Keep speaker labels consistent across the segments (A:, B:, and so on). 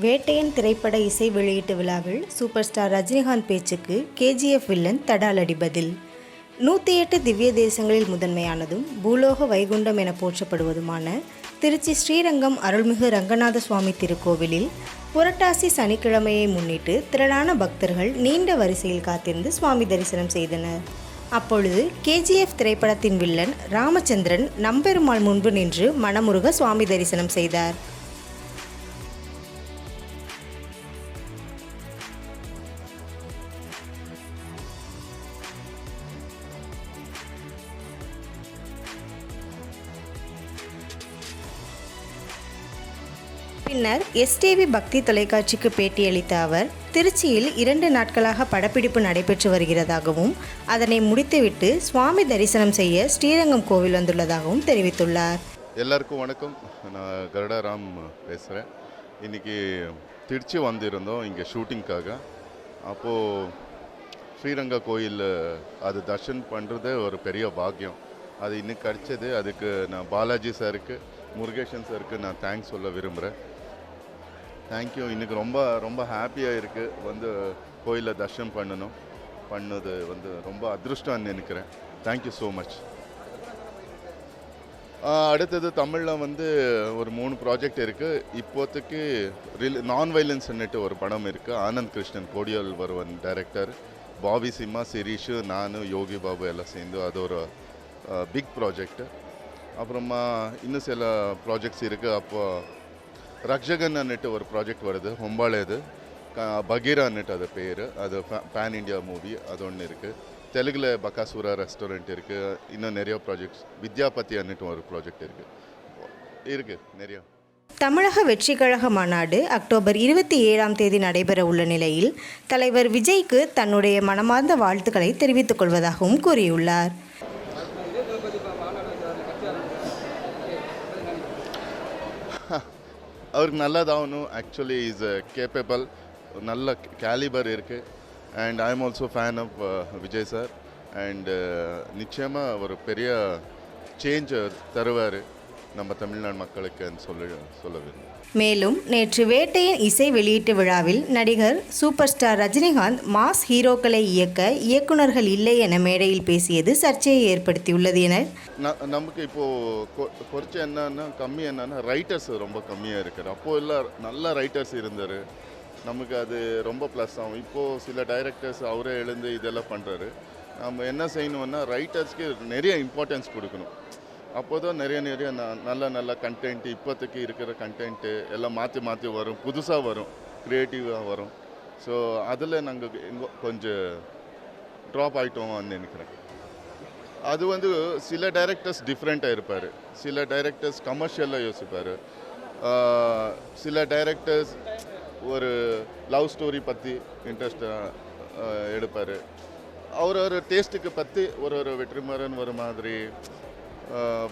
A: வேட்டையன் திரைப்பட இசை வெளியீட்டு விழாவில் சூப்பர் ஸ்டார் ரஜினிகாந்த் பேச்சுக்கு கேஜிஎஃப் வில்லன் தடாலடி பதில். 108 திவ்ய தேசங்களில் முதன்மையானதும் பூலோக வைகுண்டம் என போற்றப்படுவதுமான திருச்சி ஸ்ரீரங்கம் அருள்மிகு ரங்கநாத சுவாமி திருக்கோவிலில் புரட்டாசி சனிக்கிழமையை முன்னிட்டு திரளான பக்தர்கள் நீண்ட வரிசையில் காத்திருந்து சுவாமி தரிசனம் செய்தனர். அப்பொழுது கேஜிஎஃப் திரைப்படத்தின் வில்லன் ராமச்சந்திரன் நம்பெருமாள் முன்பு நின்று மனமுருக சுவாமி தரிசனம் செய்தார். பின்னர் எஸ்டிவி பக்தி தொலைக்காட்சிக்கு பேட்டியளித்த அவர், திருச்சியில் 2 நாட்களாக படப்பிடிப்பு நடைபெற்று வருகிறதாகவும் அதனை முடித்துவிட்டு சுவாமி தரிசனம் செய்ய ஸ்ரீரங்கம் கோவில் வந்துள்ளதாகவும் தெரிவித்துள்ளார்.
B: எல்லாருக்கும் வணக்கம். நான் கருடாராம் பேசுகிறேன். இன்றைக்கி திருச்சி வந்திருந்தோம் இங்கே ஷூட்டிங்காக. அப்போது ஸ்ரீரங்க கோயில் அது தர்ஷன் பண்ணுறது ஒரு பெரிய பாக்கியம். அது இன்னும் கிடச்சது. அதுக்கு நான் பாலாஜி சாருக்கு, முருகேசன் சாருக்கு நான் தேங்க்ஸ் சொல்ல விரும்புகிறேன். தேங்க்யூ. இன்றைக்கி ரொம்ப ரொம்ப ஹாப்பியாக இருக்குது. வந்து கோயிலில் தர்ஷனம் பண்ணது ரொம்ப அதிருஷ்டம்னு நினைக்கிறேன். Thank you so much. அடுத்தது தமிழில் ஒரு 3 ப்ராஜெக்ட் இருக்குது. இப்போதைக்கு நான் வைலன்ஸ்ன்னுட்டு ஒரு படம் இருக்குது. ஆனந்த் கிருஷ்ணன் கோடியால் வருவன் டைரக்டர், பாபி சிம்மா, சிரீஷு, நான், யோகி பாபு எல்லாம் சேர்ந்து அது ஒரு பிக் ப்ராஜெக்ட். அப்புறமா இன்னும் சில ப்ராஜெக்ட்ஸ் இருக்குது. அப்போது ரக்ஷகன்னுட்டு ஒரு ப்ராஜெக்ட் வருது, ஹொம்பாலேது, பகீரான்னுட்டு அது பேர். அது பேன் இண்டியா மூவி. அது ஒன்று இருக்குது. தெலுங்கில் பக்காசூரா ரெஸ்டாரண்ட் இருக்குது. இன்னும் நிறைய ப்ராஜெக்ட்ஸ், வித்யாபதி அன்னுட்டு ஒரு ப்ராஜெக்ட் இருக்குது நிறையா.
A: தமிழக வெற்றி கழக மாநாடு அக்டோபர் 27ஆம் தேதி நடைபெற உள்ள நிலையில் தலைவர் விஜய்க்கு தன்னுடைய மனமார்ந்த வாழ்த்துக்களை தெரிவித்துக் கொள்வதாகவும் கூறியுள்ளார்.
B: அவருக்கு நல்லதாகணும். ஆக்சுவலி இஸ் கேப்பபிள், நல்ல கேலிபர் இருக்குது. And I am also fan of Vijay sir. And நிச்சயமாக ஒரு பெரிய சேஞ்ச் தருவார் நம்ம தமிழ்நாடு மக்களுக்குன்னு சொல்ல விரும்புகிறேன்.
A: மேலும் நேற்று வேட்டையன் இசை வெளியீட்டு விழாவில் நடிகர் சூப்பர் ஸ்டார் ரஜினிகாந்த் மாஸ் ஹீரோக்களை இயக்க இயக்குநர்கள் இல்லை என மேடையில் பேசியது சர்ச்சையை ஏற்படுத்தியுள்ளது என
B: நமக்கு இப்போது குறைச்சி என்னன்னா ரைட்டர்ஸ் ரொம்ப கம்மியாக இருக்குது. அப்போது எல்லாம் நல்ல ரைட்டர்ஸ் இருந்தார். நமக்கு அது ரொம்ப ப்ளஸ் ஆகும். இப்போது சில டைரக்டர்ஸ் அவரே எழுந்து இதெல்லாம் பண்ணுறாரு. நம்ம என்ன செய்யணும்னா ரைட்டர்ஸ்க்கு நிறைய இம்பார்ட்டன்ஸ் கொடுக்கணும். அப்போ தான் நிறைய நல்ல கண்டென்ட், இப்போதைக்கு இருக்கிற கண்டென்ட்டு எல்லாம் மாற்றி வரும், புதுசாக வரும், க்ரியேட்டிவாக வரும். ஸோ அதில் நாங்கள் கொஞ்சம் ட்ராப் ஆகிட்டோம்னு நினைக்கிறேன். அது சில டைரக்டர்ஸ் டிஃப்ரெண்ட்டாக இருப்பார். சில டைரக்டர்ஸ் கமர்ஷியலாக யோசிப்பார். சில டைரக்டர்ஸ் ஒரு லவ் ஸ்டோரி பற்றி இன்ட்ரெஸ்டாக எடுப்பார். ஒரு டேஸ்ட்டுக்கு பற்றி ஒரு வெற்றிமாறன் ஒரு மாதிரி,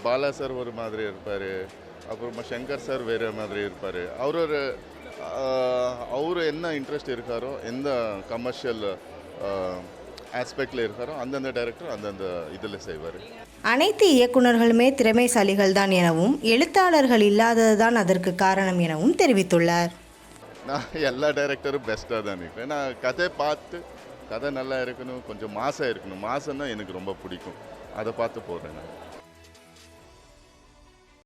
B: பாலா சார் ஒரு மாதிரி இருப்பார். அப்புறமா சங்கர் சார் வேறு மாதிரி இருப்பார். அவர் என்ன இன்ட்ரெஸ்ட் இருக்காரோ, எந்த கமர்ஷியல் ஆஸ்பெக்டில் இருக்காரோ அந்தந்த டைரக்டர் அந்தந்த இதில் செய்வார்.
A: அனைத்து இயக்குநர்களுமே திறமைசாலிகள் தான் எனவும் எழுத்தாளர்கள் இல்லாதது தான் அதற்கு காரணம் எனவும் தெரிவித்துள்ளார்.
B: நான் எல்லா டைரக்டரும் பெஸ்ட்டாக தான் நினைக்கிறேன். நான் கதை நல்லா இருக்கணும், கொஞ்சம் மாசாக இருக்கணும். மாசம்னா எனக்கு ரொம்ப பிடிக்கும். அதை பார்த்து போடுறேன் நான்.